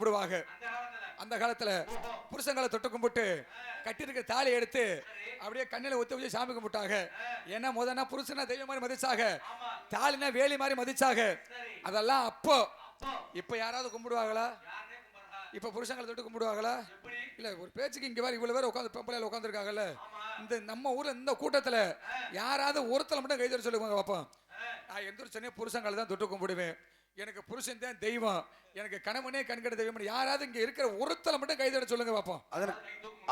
கும்பிடுவாங்க. அந்த காலத்துல புருஷங்களை தொட்டு கும்பிட்டு கட்டிருக்க தாலி எடுத்து அப்படியே கண்ணில ஒத்து வச்சு சாமி கும்பிட்டாங்க. ஏன்னா முதன்னா புருஷனா தெய்வம் மாதிரி மதிச்சாக, தாலினா வேலி மாதிரி மதிச்சாக. அதெல்லாம் அப்போ. இப்ப யாராவது கும்பிடுவாங்களா? இப்ப புருஷங்களை தொட்டு கும்பிடுவாங்களா? இல்ல. ஒரு பேச்சுக்கு இங்க வேற இவ்வளவு பேர் உட்காந்து பெம்பளையில உட்காந்துருக்காங்கல்ல, இந்த நம்ம ஊர்ல இந்த கூட்டத்துல யாராவது ஒருத்தல மட்டும் கைதறி சொல்லுவாங்க பாப்போம். நான் எந்திரிச்சோன்னே புருஷங்களை தான் தொட்டு கும்பிடுவேன், எனக்கு புருஷன் தான் தெய்வம், எனக்கு கணவனே கண்கட தெய்வம். யாராவது இங்க இருக்கிற ஒருத்தல மட்டும் கைதட சொல்லுங்க பாப்போம்.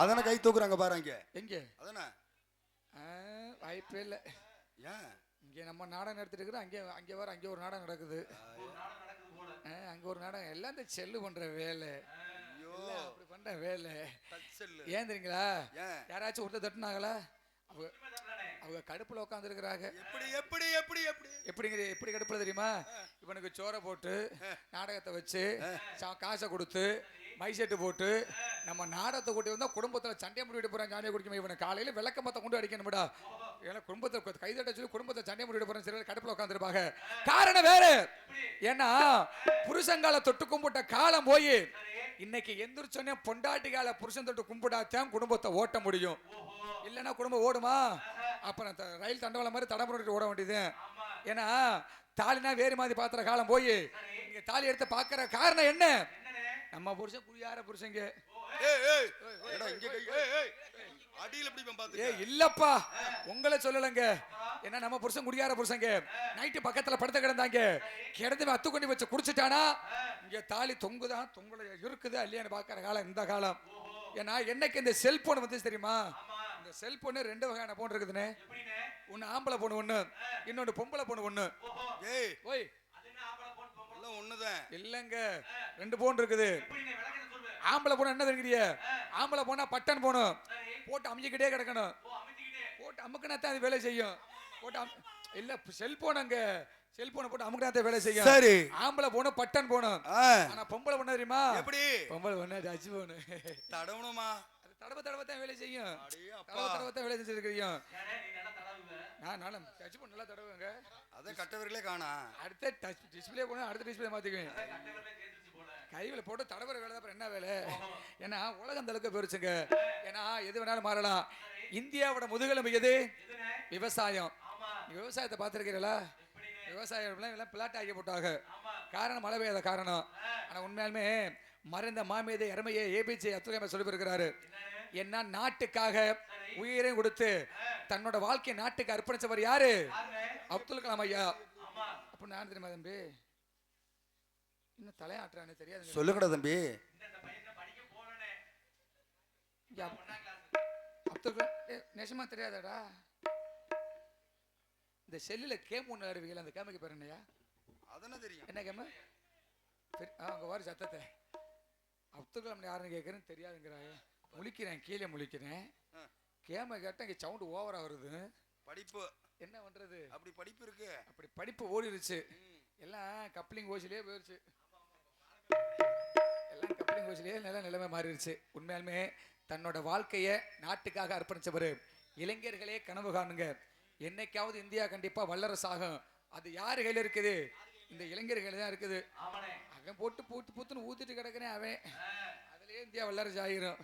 அதன கை தூக்குறாங்க பாருங்க. எங்க? அதனா வாய்ப்பே இல்ல. ஏன் இங்க நம்ம நாடகம் நடத்திட்டு இருக்கிறோம், அங்க வர அங்க ஒரு நாடகம் நடக்குது, அங்க ஒரு நாடகம். எல்லாம் இந்த செல்லு பண்ற வேலை, அப்படி பண்ற வேலை. ஏன் தெரியுங்களா? யாராச்சும் ஒருத்தர் தட்டுனாங்களா? அவங்க கடுப்புல உட்காந்து இருக்கிறாங்க. எப்படி கடுப்புல தெரியுமா? இவனுக்கு சோறை போட்டு நாடகத்தை வச்சு காசை கொடுத்து மைசெட்டு போட்டு நம்ம நாடகத்தை கூட்டி வந்தா குடும்பத்துல சண்டையை முடிவிட்டு போறான். ஜாலியை குடிக்கும். இவனை காலையில விளக்கமத்த கொண்டு அடிக்கணும்டா. ஏன்னா குடும்பத்தை கைதட்ட சொல்லி குடும்பத்தை சண்டையை முடிவிட்டு போறேன். சரி, கடுப்புல உட்காந்துருப்பாங்க. காரணம் வேற. ஏன்னா புருஷங்கால தொட்டு கும்பிட்ட காலம் போய் இன்னைக்கு எந்திரிச்சோன்னே பொண்டாட்டி கால புருஷன் தொட்டு கும்பிடாத்தான் குடும்பத்தை ஓட்ட முடியும். இல்லைன்னா குடும்பம் ஓடுமா? அப்புறம் ரயில் தண்டவாளம் மாதிரி தடமுறை ஓட வேண்டியது. ஏன்னா தாலினா வேறு மாதிரி பாத்திர காலம் போய் நீங்க தாலி எடுத்து பாக்குற காரணம் என்ன? நம்ம புருஷன் குடியார புருஷங்க. இல்லப்பா உங்களை சொல்லலங்க. ஏன்னா நம்ம புருஷன் குடியார புருஷங்க. நைட்டு பக்கத்துல படுத்த கிடந்தாங்க, கிடந்து அத்து கொண்டு வச்சு குடிச்சிட்டானா இங்க தாலி தொங்குதான் தொங்கல இருக்குது இல்லையான்னு பாக்குற காலம் இந்த காலம். ஏன்னா என்னைக்கு இந்த செல்போன் வந்து தெரியுமா? இந்த செல்போன் ரெண்டு வகையான போன் இருக்குதுன்னு. ஒன்னு ஆம்பளை போன் ஒண்ணு, இன்னொன்னு பொம்பளை போன் ஒண்ணு. ஓய் ஒண்ணுதான் இல்லங்க, ரெண்டு போன் இருக்குது. ஆம்பளை போன என்ன தெரியுங்க? ஆம்பளை போனா பட்டன் போனும், போட்டு அமைஞ்சிக்கிட்டே கிடக்கணும். போட்டு அமுக்குனா தான் அது வேலை செய்யும். போட்டு இல்ல செல்போன் அங்க செல்போனை போட்டு அமுக்குனா தான் வேலை செய்யும். சரி, ஆம்பளை போன பட்டன் போனும். ஆனா பொம்பளை போன தெரியுமா? எப்படி? பொம்பளை போன டச் போன் தடவணுமா? அது தடவ தான் வேலை செய்யும். தடவ தான் வேலை செஞ்சிருக்கீங்க. நான் டச் போன் நல்லா தடவுங்க. அத கட்டவர்களே காணா. அடுத்த டச் டிஸ்ப்ளே போனா அடுத்த டிஸ்ப்ளே மாத்திக்குவேன். கையில போட்டு தடவர வேலை தான் என்ன வேலை? ஏன்னா உலகம் தழுக்க போயிருச்சுங்க. ஏன்னா எது வேணாலும் மாறலாம். இந்தியாவோட முதுகெலும்பு எது? விவசாயம். விவசாயத்தை பார்த்துருக்கீங்களா? விவசாயம் எல்லாம் பிளாட் ஆகி போட்டாங்க. காரணம் மழை பெய்யாத காரணம். ஆனா உண்மையாலுமே மறைந்த மாமேதை அருமையை ஏபிஜே அப்துல் கலாம் சொல்லி இருக்கிறாரு. என்ன நாட்டுக்காக உயிரையும் கொடுத்து தன்னோட வாழ்க்கையை நாட்டுக்கு அர்ப்பணிச்சவர் யாரு? அப்துல் கலாம் ஐயா. அப்ப நான் தெரியுமா தம்பி? இன்னும் தலையாட்டுறானே தெரியாது. சொல்லுங்கடா தம்பி. அப்துல் கலாம் நெசமா தெரியாதாடா? இந்த செல்லுல கேம் ஒன்று ஆடுவீங்களா? அந்த கேமுக்கு பேர் என்னையா? அதெல்லாம் தெரியும். என்ன கேமு? அங்க வர சத்தத்தை அப்துல் கலாம் யாருன்னு கேட்கறேன்னு தெரியாதுங்கிறாங்க. முழிக்கிறேன், கீழே முழிக்கிறேன். கேம கேட்டா இங்க சவுண்ட் ஓவரா வருது. படிப்பு என்ன பண்றது? அப்படி படிப்பு இருக்கு. அப்படி படிப்பு ஓடிடுச்சு. எல்லாம் கப்ளிங் ஓசிலே போயிருச்சு. எல்லாம் கப்ளிங் ஓசிலே நிலைமை மாறிடுச்சு. உண்மையாலுமே தன்னோட வாழ்க்கைய நாட்டுக்காக அர்ப்பணிச்சவர். இளைஞர்களே கனவு காணுங்க. என்னைக்காவது இந்தியா கண்டிப்பா வல்லரசாகும். அது யாரு கையில இருக்குது? இந்த இளைஞர்கள் தான் இருக்குது. அவன் போட்டு பூத்துன்னு ஊத்திட்டு கிடக்குறேன். அவன் அதுலயே இந்தியா வல்லரசு ஆகிரும்.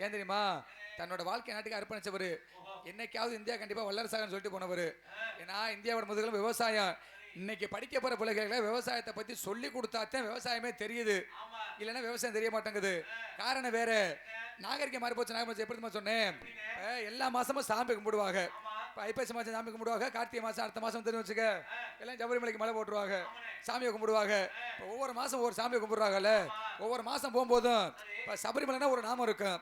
ஏன் தெரியுமா? தன்னோட வாழ்க்கை நாட்டுக்கு அர்ப்பணிச்சவர். என்னைக்காவது இந்தியா கண்டிப்பா வல்லரசாகன்னு சொல்லிட்டு போனவர். ஏன்னா இந்தியாவோட முதுகெலும்பு விவசாயம். இன்னைக்கு படிக்க போற பிள்ளைகளை விவசாயத்தை பத்தி சொல்லி கொடுத்தாத்தான் விவசாயமே தெரியுது. இல்லைன்னா விவசாயம் தெரிய மாட்டேங்குது. காரணம் வேற. நாகரிகம் மாறி போச்சு. நாகரிகம் எப்படி சொன்னேன்? எல்லா மாசமும் சாமி கும்பிடுவாங்க. ஐப்பசி மாசம் சாமி கும்பிடுவாங்க. கார்த்திகை மாசம் அடுத்த மாசம் தெரிஞ்சு வச்சுக்க எல்லாம் சபரிமலைக்கு மலை போட்டுருவாங்க, சாமியை கும்பிடுவாங்க. ஒவ்வொரு மாசம் ஒவ்வொரு சாமியை கும்பிடுறாங்கல்ல. ஒவ்வொரு மாசம் போகும்போதும் இப்போ சபரிமலைனா ஒரு நாமம் இருக்கும்,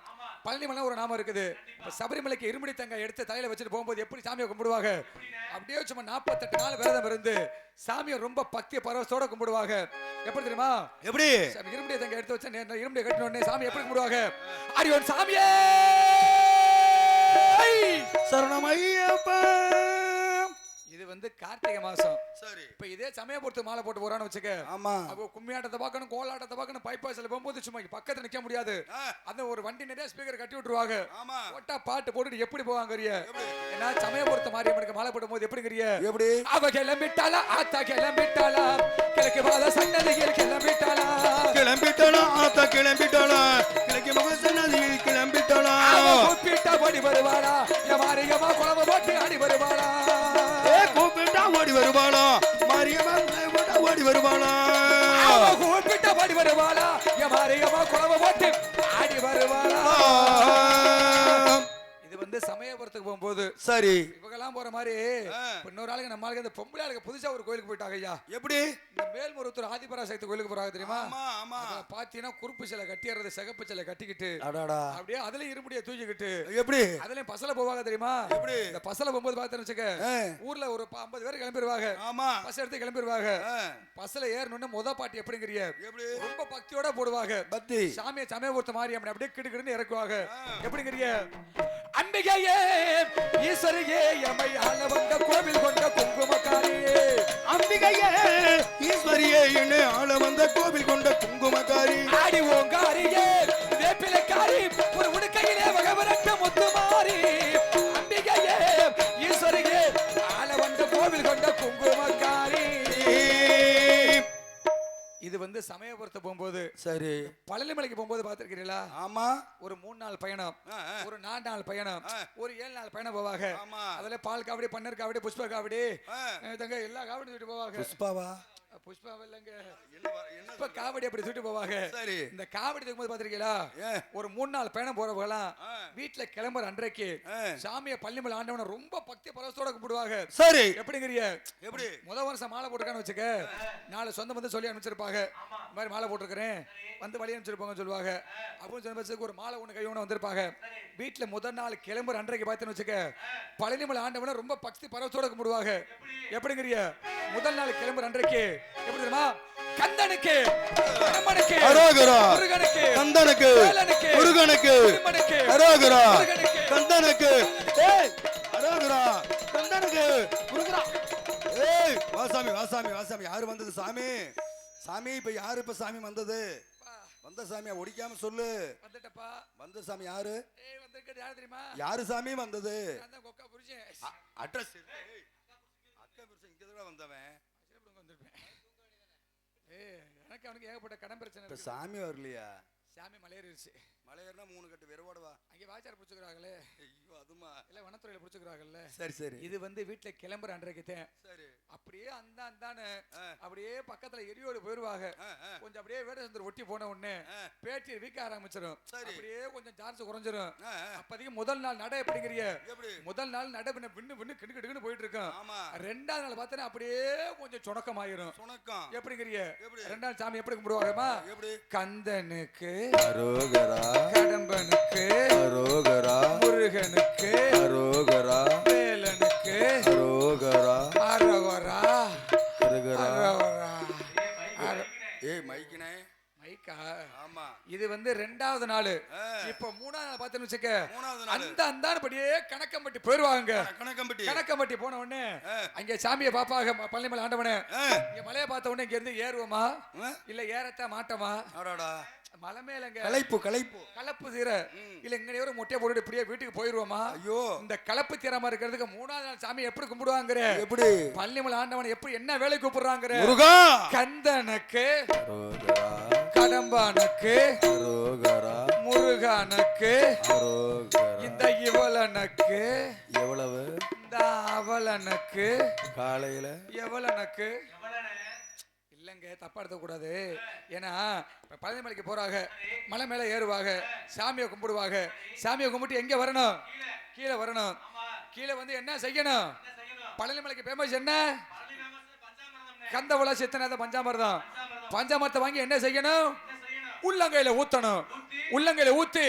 பழனிமலை ஒரு நாமம் இருக்குது. இப்போ சபரிமலைக்கு இருமுடி தங்க எடுத்து தலையில வச்சுட்டு போகும்போது எப்படி சாமியை கும்பிடுவாங்க? அப்படியே சும்மா 48 நாள் விரதம் இருந்து சாமியை ரொம்ப பக்தி பரவசத்தோட கும்பிடுவாங்க. எப்படி தெரியுமா? எப்படி? இருமுடியை தங்க எடுத்து வச்சு இருமுடியை கட்டின உடனே சாமி எப்படி கும்பிடுவாங்க? அரியோன் சாமியே சரணமையப்பா. இது வந்து கார்த்திகை மாசம். சரி, இப்ப இதே சமயபுரத்து மாலை போட்டு போறான்னு வச்சுக்க. ஆமா, அப்போ கும்மியாட்டத்தை பார்க்கணும், கோலாட்டத்தை பார்க்கணும். பைபாஸ்ல போகும்போது சும்மா பக்கத்துல நிக்க முடியாது. அந்த ஒரு வண்டி நிறைய ஸ்பீக்கர் கட்டி விட்டுருவாங்க. போட்டா பாட்டு போட்டுட்டு எப்படி போவாங்க? ஏன்னா சமயபுரத்து மாரியம்மனுக்கு மாலை போடும் போது எப்படிங்கிறிய? எப்படி? அவ கிளம்பிட்டாளா, ஆத்தா கிளம்பிட்டாளா, கிழக்கு வாத சன்னதியில் கிளம்பிட்டாளா, கிளம்பிட்டாளா, ஆத்தா சரி. இவங்கெல்லாம் போற மாதிரி ஆ. இப்ப இன்னொரு ஆளுங்க நம்ம ஆளுங்க இந்த பொம்பளை ஆளுங்க புதுசா ஒரு கோயிலுக்கு போயிட்டாங்க ஐயா. எப்படி? இந்த மேல்மருவத்தூர் ஆதிபராசக்தி கோயிலுக்கு போறாங்க தெரியுமா? ஆமா ஆமா. அதுல பாத்தீங்கன்னா குறுப்பு சிலை கட்டிடுறது, சிகப்பு சிலை கட்டிக்கிட்டு அடாடா. அப்படியே அதுலயும் இருமுடியை தூக்கிக்கிட்டு எப்படி? அதுலயும் பசல போவாங்க தெரியுமா? எப்படி? இந்த பசல போகும்போது பார்த்தேன்னு வச்சுக்க, ஊர்ல ஒரு 50 பேர் கிளம்பிடுவாங்க. ஆமா. பஸ் எடுத்து கிளம்பிடுவாங்க. ஆ. பஸ்ல ஏறணும்னு முத பாட்டு எப்படிங்கிறிய? எப்படி? ரொம்ப பக்தியோட போடுவாங்க. பக்தி. சாமியை சமயபுரத்த மாதிரி அப்படி அப்படியே கிடுக்கிடுன்னு இறக்குவாங்க. எப்படிங்கிறிய? அம்பிகையே ஈஸ்வரியே எமை ஆள வந்த கோவில் கொண்ட குங்குமக்காரியே. அம்பிகையே ஈஸ்வரியே என்னை ஆள வந்த கோவில் கொண்ட குங்குமக்காரி. ஆடி ஓங்காரியே வேப்பிலைக்காரி ஒரு உடுக்கையிலே வகவரட்ட முத்துமாரி. அம்பிகையே ஈஸ்வரியே ஆள வந்த கோவில் கொண்ட குங்குமக்காரி. இது வந்து சமயபுரத்தை போகும்போது, சரி. பழனிமலைக்கு போகும்போது பார்த்திருக்கிறீங்களா? ஆமா. ஒரு 3 நாள் பயணம், ஒரு 4 நாள் பயணம், ஒரு 7 நாள் பயணம் போவாங்க. ஆமா. அதுல பால் காவடி, பன்னீர் காவடி, புஷ்ப காவடி, தங்க எல்லா காவடி தூக்கிட்டு போவாங்க. புஷ்பாவா? புஷ்பாவ இல்லங்க, இப்ப காவடி அப்படி தூக்கிட்டு போவாங்க. சரி. இந்த காவடி தூக்கும்போது பார்த்திருக்கீங்களா? ஒரு 3 நாள் பயணம் போறவங்கலாம் வீட்டுல கிளம்புற அன்றைக்கு சாமியை பள்ளிமலை ஆண்டவனை ரொம்ப பக்தி பரவசத்தோட கும்பிடுவாங்க. சரி. எப்படிங்கிறிய? எப்படி? முதல் வருஷம் மாலை போட்டுருக்கான்னு வச்சுக்க, 4 சொந்தம் வந்து சொல்லி அனுப்பிச்சிருப்பாங்க, இந்த மாதிரி மாலை போட்டிருக்கிறேன் வந்து வழி அனுப்பிச்சிருப்பாங்க சொல்லுவாங்க. அப்படின்னு சொன்ன பட்சத்துக்கு ஒரு மாலை ஒண்ணு கை ஒண்ணு வந்திருப்பாங்க. வீட்டுல முதல் நாள் கிளம்புற அன்றைக்கு பார்த்தேன்னு வச்சுக்க, பழனிமலை ஆண்டவனை ரொம்ப பக்தி பரவசத்தோட கும்பிடுவாங்க. எப்படிங்கிறிய? முதல் நாள் கிளம்புற அன்றைக்கு எப்படி தெரியுமா? கந்தனுக்கு, பிரம்மனுக்கு, அரோகரா, முருகனுக்கு, கந்தனுக்கு, வேலனுக்கு, முருகனுக்கு, திருமனுக்கு, அரோகரா, முருகனுக்கு, கந்தனுக்கு, ஏய் அரோகரா, கந்தனுக்கு, முருகரா. ஏய் வாசாமி வாசாமி வாசாமி, யாரு வந்தது சாமி? சாமி இப்ப யாரு? இப்ப சாமி வந்தது? வந்த சாமியா ஒடிக்காம சொல்லு. வந்துட்டப்பா. வந்த சாமி யாரு? ஏய் வந்திருக்கிறது யாரு தெரியுமா? யாரு சாமி வந்தது? நான் தான் கொக்கா புரிச்சேன். அட்ரஸ் அக்கா புருஷன் இங்க தான் வந்தவன். ஏய் எனக்கு அவனுக்கு ஏகப்பட்ட கடன் பிரச்சனை இப்ப இருக்கு. சாமி வரலையா? சாமி மலையேறிடுச்சு. மலையேறினா 3 கட்டு வெறுவாடுவா. அங்கே வாச்சார் பிடிச்சுக்கிறாங்களே. ஐயோ அதுமா. இல்ல வனத்துறையில பிடிச்சுக்கிறாங்கல்ல. சரி சரி. இது வந்து வீட்டுல கிளம்புற அன்றைக்கு தான். சரி. அப்படியே அந்தானு அப்படியே பக்கத்துல எரியோடு போயிருவாங்க. கொஞ்சம் அப்படியே வேடசந்தர் ஒட்டி போன உடனே பேட்டி வீக்க ஆரம்பிச்சிடும். அப்படியே கொஞ்சம் சார்ஜ் குறைஞ்சிரும். அப்போதைக்கு முதல் நாள் நட எப்படிங்கிறிய? முதல் நாள் நட பின்ன விண்ணு கிடுக்கிடுன்னு போயிட்டு இருக்கும். 2ஆவது நாள் பார்த்தா அப்படியே கொஞ்சம் சுணக்கமாயிரும். எப்படிங்கிறிய? 2ஆவது சாமி எப்படி கும்பிடுவாங்கம்மா? கந்தனுக்கு அரோகரா, கடம்பனுக்கு அரோகரா, முருகனுக்கு அரோகரா, வேலனுக்கு அரோகரா, அரோகரா, அரோகரா. ஏய் மைக்கினே மைக்கா? ஆமா. இது வந்து 2ஆவது நாள். இப்ப 3ஆவது நாள் பார்த்தேன்னு வச்சுக்க, அந்தான்படியே கணக்கம்பட்டி போயிருவாங்க. கணக்கம்பட்டி போன உடனே அங்க சாமியை பாப்பாங்க, பழனிமலை ஆண்டவனே. இங்க மலையை பார்த்த உடனே இங்க இருந்து ஏறுவோமா இல்ல ஏறத்த மாட்டோமா? மலை மேலங்க களைப்பு களைப்பு கலப்பு தீர இல்ல இங்க ஒரு மொட்டையை போட்டு இப்படியே வீட்டுக்கு போயிருவோமா? ஐயோ இந்த கலப்பு தீரமா இருக்கிறதுக்கு 3ஆவது நாள் சாமி எப்படி கும்பிடுவாங்க? எப்படி? பழனிமலை ஆண்டவன் எப்படி என்ன வேலை கூப்பிடுறாங்க? முருகா, கந்தனுக்கு அரோகரா, கடம்பனுக்கு அரோகரா, முருகனுக்கு அரோகரா, இந்த இவளனுக்கு எவ்வளவு, இந்த அவளனுக்கு காலையில எவளனுக்கு இல்லங்க, தப்பா எடுக்க கூடாது. ஏன்னா பழனிமலைக்கு போறாங்க, மலை மேல ஏறுவாங்க, சாமியை கும்பிடுவாங்க. சாமியை கும்பிட்டு எங்க வரணும்? கீழே வரணும். கீழே வந்து என்ன செய்யணும்? பழனிமலைக்கு ஃபேமஸ் என்ன? கந்தவள சித்தநாத பஞ்சாமிர்தம். பஞ்சாமிர்தம் வாங்கி என்ன செய்யணும்? உள்ளங்கையில ஊத்தணும். உள்ளங்கையில ஊத்தி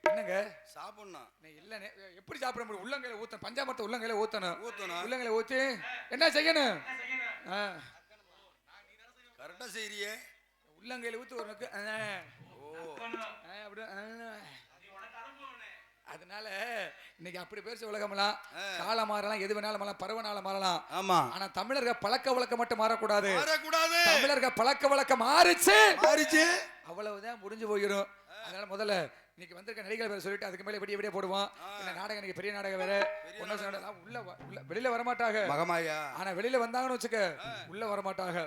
என்னங்க சாப்பிடணும் இல்ல எப்படி சாப்பிட முடியும்? உள்ளங்கையில ஊத்தணும். பஞ்சாமிர்தம் உள்ளங்கையில ஊத்தணும். உள்ளங்கையில ஊத்தி என்ன செய்யணும்? கரெக்டா செய்றியே. உள்ளங்கையில ஊத்தி ஒருக்கு. அதனால இன்னைக்கு அப்படி பேச உலகமெல்லாம் காலம் மாறலாம், எது வேணாலும் மாறலாம், பருவனால மாறலாம். ஆமா. ஆனா தமிழர்கள் பழக்க வழக்கம் மட்டும் மாறக்கூடாது. தமிழர்கள் பழக்க வழக்கம் மாறிச்சு அவ்வளவுதான், முடிஞ்சு போயிடும். அதனால முதல்ல இன்னைக்கு வந்திருக்க நடிகர்கள் பேர் சொல்லிட்டு அதுக்கு மேல விடிய விடிய போடுவோம். இந்த நாடகம் இன்னைக்கு பெரிய நாடகம் வேற. உள்ள வெளியில வரமாட்டாங்க. ஆனா வெளியில வந்தாங்கன்னு வச்சுக்க உள்ள வரமாட்டாங்க.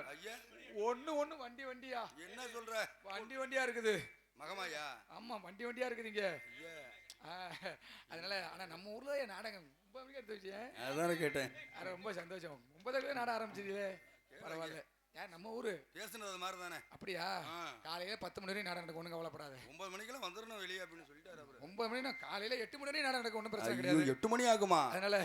ஒண்ணு வண்டி வண்டியா. என்ன சொல்ற? வண்டி வண்டியா இருக்குது மகமாயா. ஆமா வண்டி வண்டியா இருக்குதுங்க. அதனால ஆனா நம்ம ஊர்ல நாடகம் ரொம்ப எடுத்து வச்சேன். அதான் கேட்டேன். ரொம்ப சந்தோஷம். 9 நாடகம் ஆரம்பிச்சிருக்கீங்களே, பரவாயில்ல. ஏன் நம்ம ஊரு பேசுனது மாதிரி தானே. அப்படியா? காலையில 10 மணி வரையும் நாடகம் நடக்கும், ஒண்ணும் கவலைப்படாத. 9 மணிக்கெல்லாம் வந்துடணும் வெளியே அப்படின்னு சொல்லிட்டாரு அவரு. 9 மணினா காலையில 8 மணி வரையும் நாடகம் நடக்கும், ஒன்றும் பிரச்சனை கிடையாது. 8 மணி ஆகுமா? அதனால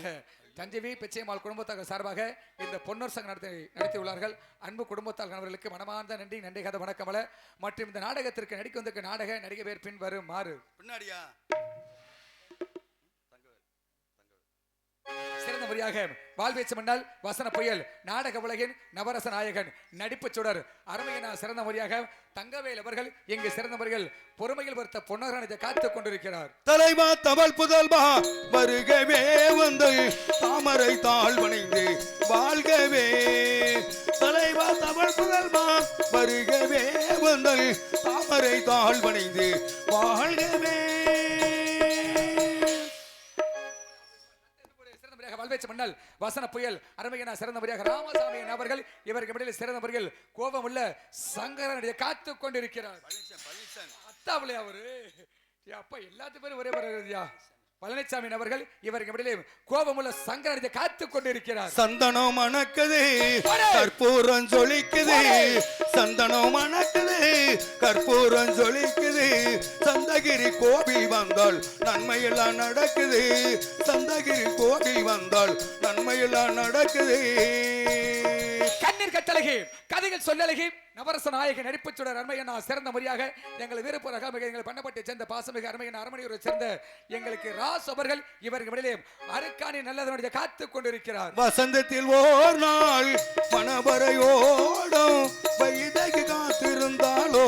தஞ்சவி பெச்சைமாள் குடும்பத்தார் சார்பாக இந்த பொன்னர் சங்கம் நடத்தி உள்ளார்கள். அன்பு குடும்பத்தார் கணவர்களுக்கு மனமார்ந்த நன்றி, நன்றி கதை வணக்கமல. மற்றும் இந்த நாடகத்திற்கு நடிக்க வந்திருக்க நாடக நடிகை பேர் பின் வருமாறு. பின்னாடியா சிறந்த முறையாக வாழ்வேச்சு மன்னால் வசன புயல் நாடக உலகின் நவரச நாயகன் நடிப்பு சுடர் அருமையான சிறந்த முறையாக தங்கவேல் அவர்கள் இங்கு சிறந்த முறையில் பொறுமையில் வருத்த பொன்னகரானதை காத்துக் கொண்டிருக்கிறார். தலைவா தமிழ் புதல்வா வருகவே வந்து தாமரை தாழ் வணைந்து வாழ்கவே. தலைவா தமிழ் புதல்வா வருகவே வந்து தாமரை தாழ் வணைந்து வாழ்கவே. வாழ்வேச்சு மன்னல் வசன புயல் அருமையான சிறந்த முறையாக ராமசாமி அவர்கள் இவருக்கு இடையில் சிறந்த முறையில் கோபம் உள்ள சங்கரனுடைய காத்து கொண்டிருக்கிறார். அத்தாவிலே அவரு அப்பா எல்லாத்து பேரும் ஒரே பேருயா பழனிசாமி அவர்கள் இவருக்கு இடையிலே கோபம் உள்ள சங்கரனுடைய காத்து கொண்டிருக்கிறார். சந்தனம் மணக்குது கற்பூரம் ஜொலிக்குது, சந்தனம் மணக்குது கற்பூரம் ஜொலிக்குது. சந்தகிரி கோவில் வந்தால் நன்மையெல்லாம் நடக்குது, சந்தகிரி கோவில் வந்தால் நன்மையெல்லாம் நடக்குது. கண்ணீர் கட்டழகி கதைகள் சொல்லழகி நவரச நாயகன் நடிப்பு சுடர் அருமையான சிறந்த முறையாக எங்கள் விருப்ப எங்கள் பண்ணப்பட்டு சேர்ந்த பாசமிகு அருமையான அரமணியூரை சேர்ந்த எங்களுக்கு ராஸ் அவர்கள் இவருக்கு இடையிலே அருக்காணி நல்லதனுடைய காத்து கொண்டிருக்கிறார். வசந்தத்தில் ஓர் நாள் மணவரையோடும் வைதேகி காத்திருந்தாலோ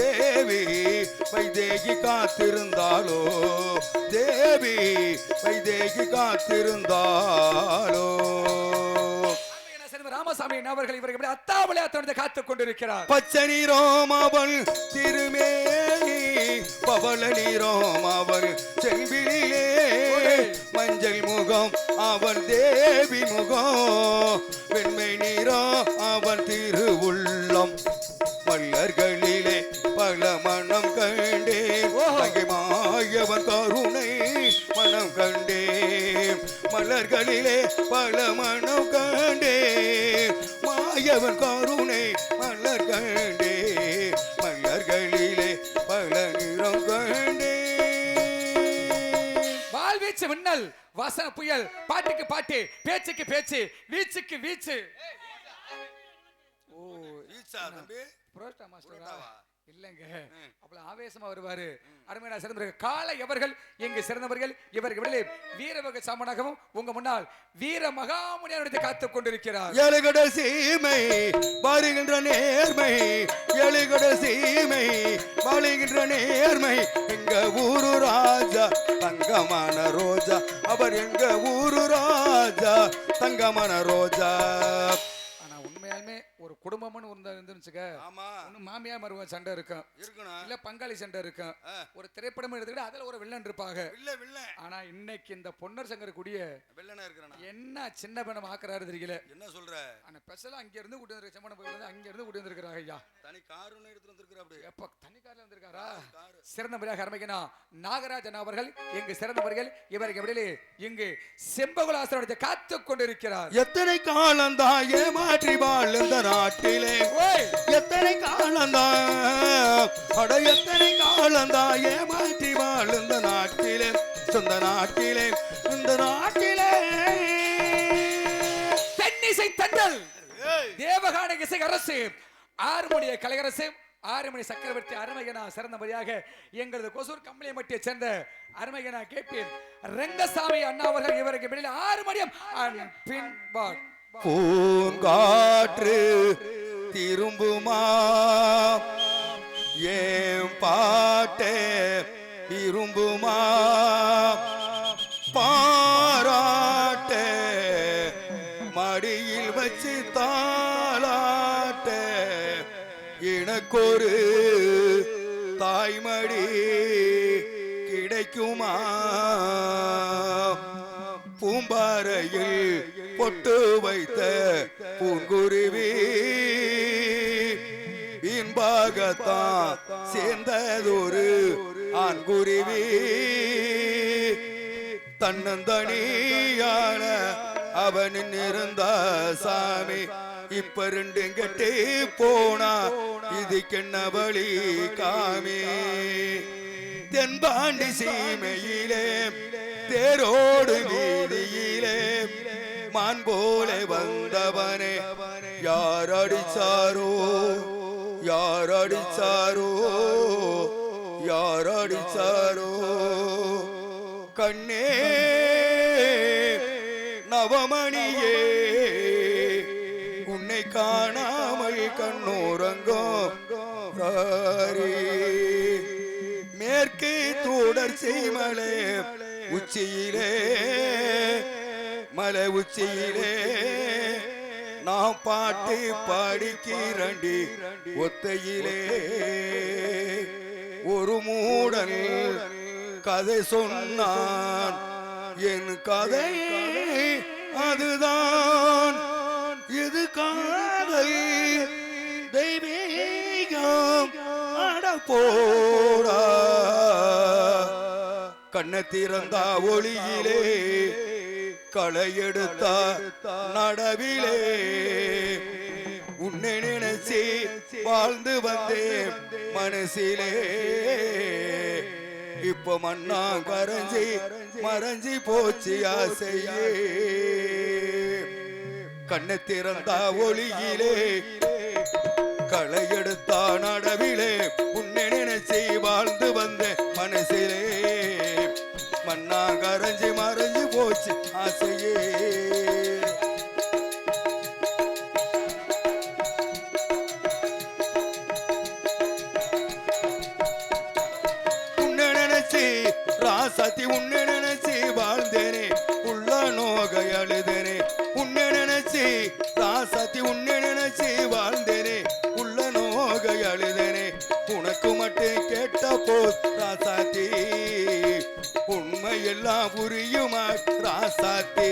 தேவி, வைதேகி காத்திருந்தாலோ தேவி, வைதேகி காத்திருந்தாலோ. ராமசாமி அவர்கள் இவர்கள் அத்தாவளை காத்துக் கொண்டிருக்கிறார். பச்சை நீரோம் அவள் திருமேனி, பவள நீரோம் அவள் செல்விலே, மஞ்சள் முகம் அவள் தேவி முகம், வெண்மை நீரோ அவள் திருவுள்ளம். மல்லர்களிலே பல மனம் கண்டே மாயவன் கருணை மனம் கண்டே, மலர்களிலே பல மனம் கண்டே மாயவன் கருணை மலர் கண்டே, மலர்களிலே பல நிறம் கண்டே. வாழ்வீச்சு மின்னல் வசன புயல் பாட்டுக்கு பாட்டு பேச்சுக்கு பேச்சு வீச்சுக்கு வீச்சு. ஓ ஈச்சா தம்பி புரோட்டா மாஸ்டரா? இல்லங்க அப்ப ஆவேசமா வருவாரு. அருமையான சிறந்தவர்கள் காலை அவர்கள் இங்கு சிறந்தவர்கள் இவருக்கு இடையிலே வீரவக சாமனாகவும் உங்க முன்னால் வீர மகாமுனியாருடைய காத்துக் கொண்டிருக்கிறார். எழுகட சீமை வருகின்ற நேர்மை, எழுகட சீமை வருகின்ற நேர்மை, எங்க ஊரு ராஜா தங்கமான ரோஜா, அவர் எங்க ஊரு ராஜா தங்கமான ரோஜா. உண்மையாலுமே ஒரு குடும்பம்னு இருந்துச்சுக்க, ஒண்ணு மாமியா மருமக சண்டை இருக்கும், இல்ல பங்காளி சண்டை இருக்கும், ஒரு திரைப்படம் எடுத்துக்கிட்டு அதுல ஒரு வில்லன் இருப்பாங்க. ஆனா இன்னைக்கு இந்த பொன்னர் சங்கர் கூடிய வில்லனா இருக்கிறானா என்ன சின்ன பணம் ஆக்குறாரு தெரியல. என்ன சொல்ற? ஆனா ஸ்பெஷலா அங்க இருந்து கூட்டி வந்திருக்க செம்மன போயில அங்க இருந்து கூட்டி வந்திருக்காங்க ஐயா. தனி கார் ஒன்னு எடுத்து வந்திருக்காரு. அப்படி எப்ப தனி கார்ல வந்திருக்காரா? சிறந்த முறையாக ஆரம்பிக்கணும். நாகராஜன் அவர்கள் இங்கு சிறந்தவர்கள் இவருக்கு இடையிலே இங்கு செம்பகுலாசனுடைய காத்து கொண்டிருக்கிறார். எத்தனை காலம் தான் ஏமாற்றி வாழ்ந்த நாட்டிலே, எத்தனை காலம் தான் அட எத்தனை காலம் தான் ஏமாற்றி வாழ்ந்த நாட்டிலே, சொந்த நாட்டிலே இந்த நாட்டிலே தென்னிசை தண்டல் தேவகான இசை அரசு ஆறுமணிய கலையரசு ஆறுமணி சக்கரவர்த்தி அருமையனா சிறந்த முறையாக எங்களது கொசூர் கம்பளியம்பட்டியை சேர்ந்த அருமையனா கேபி ரங்கசாமி அண்ணா அவர்கள் இவருக்கு இடையில 6 மணியம் பின்பாட். பூங்காற்று திரும்புமா ஏன் பாட்டே விரும்புமா, பாராட்டே மடியில் வச்சு தாளாட்டே, எனக்கொரு தாய்மடி கிடைக்குமா, பூம்பாறையில் பொட்டு வைத்த பூங்குருவி இன்பாகத்தான் சேர்ந்ததொரு ஆண்குருவி, தன்னந்தனியான அவனின் இருந்த சாமி இப்ப ரெண்டு கெட்டு போனா இதுக்கென்ன வழி காமி தென்பாண்டி சீமையிலே தேரோடு வீதியிலே மான் போல வந்தவனே யார் அடிச்சாரோ யார் அடிச்சாரோ யார் அடிச்சாரோ கண்ணே நவமணியே உன்னை காணாமல் கண்ணோரங்கும் மேற்கு தொடர்ச்சி மலை உச்சியிலே மலை உச்சியிலே நான் பாட்டு பாடிக்கிறண்டி ஒத்தையிலே ஒரு மூடன் கதை சொன்னான் என் கதை அதுதான் இது காதல் தெய்வீகம் அட போடா கண்ணை திறந்தா ஒளியிலே களை எடுத்தா நடவிலே உன்னை நினைச்சு வாழ்ந்து வந்தேன் மனசிலே இப்ப மண்ணா கரைஞ்சி மறைஞ்சி போச்சு ஆசையே கண்ணை திறந்தா ஒளியிலே களை எடுத்தா நடவிலே உன்னை நினைச்சு வாழ்ந்து வந்த மனசிலே மண்ணா கரைஞ்சி மறைஞ்சு போச்சு ஆசையே உன்னை நினைச்சு ராசாத்தி உன்னை நினைச்சு வாழ்ந்தேனே உள்ள நோகை அழுதேனே உன்னை நினைச்சு ராசாத்தி உன்னை நினைச்சு வாழ்ந்தேனே உள்ள நோகை அழுதேனே உனக்கு மட்டும் கேட்ட போது ராசாத்தி உண்மையெல்லாம் புரியுமா ராசாத்தி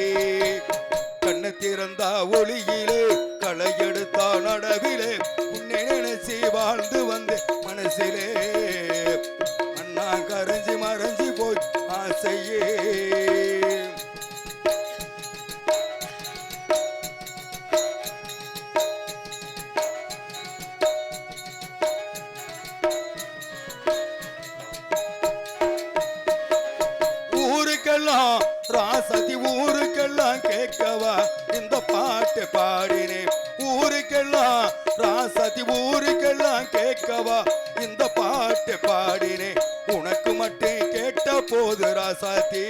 கண்ணை திறந்தா ஒளியிலே களை எடுத்தா நடவிலே உன்னை நினைச்சு வாழ்ந்து வந்து மனசிலே அண்ணா கரைஞ்சி மறைஞ்சி போய் ஆசையே ஊருக்கெல்லாம் ராசாத்தி ஊருக்கெல்லாம் கேட்கவா இந்த பாட்டு பாடினேன் ஊருக்கெல்லாம் ராசாத்தி ஊருக்கெல்லாம் கேட்கவா இந்த பாட்டு பாடினேன் உனக்கு மட்டும் கேட்ட போது ராசாத்தி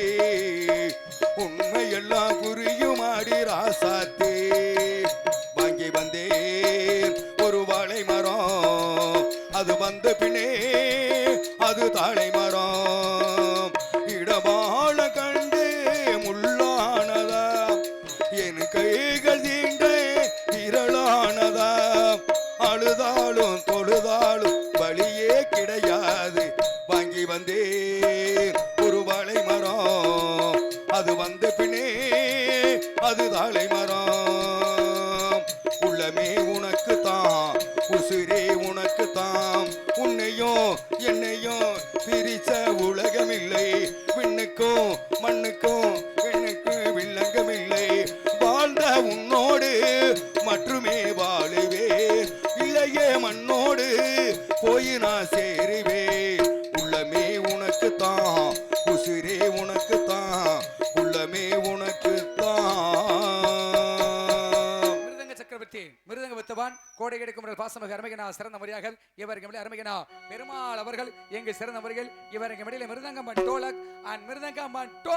உண்மையெல்லாம் புரியுமாடி ராசாத்தி வாங்கி வந்தேன் ஒரு வாழை மரம் அது வந்த பின்னே அது தாழை மரம் இடமாள கண்டு முள்ளானதா என் கைகள் தீண்ட விரலானதா அழுதாலும் தொழுதாலும் வழியே கிடையாது வாங்கி வந்தேன் ஒரு வாழை மரம் அது வந்த பின்னே அது தாழை மரம் உள்ளமே உனக்கு தான் உசிரே உனக்கு தான் உன்னையும் என்னையும் பிரிச்ச உலகமில்லை விண்ணுக்கும் மண்ணுக்கும் எனக்கு வில்லங்கமில்லை வாழ்ந்த உன்னோடு மட்டுமே வாழுவே இல்லையே மண்ணோடு போய் நான் சேருவே உள்ளமே உனக்கு தான் உசிரே உனக்கு தான் உள்ளமே உனக்கு தான் மிருதங்க சக்கரவர்த்தி மிருதங்க வித்தவான் கோடை கிடைக்கும் பாசமிகு அருமைகனா சிறந்த முறையாக இவருக்கு அருமைகனா பெருமாள் அவர்கள் எங்கு சிறந்த முறையில் இவருக்கு மிருதங்கம் டோலக் அண்ட் மிருதங்கம் டோ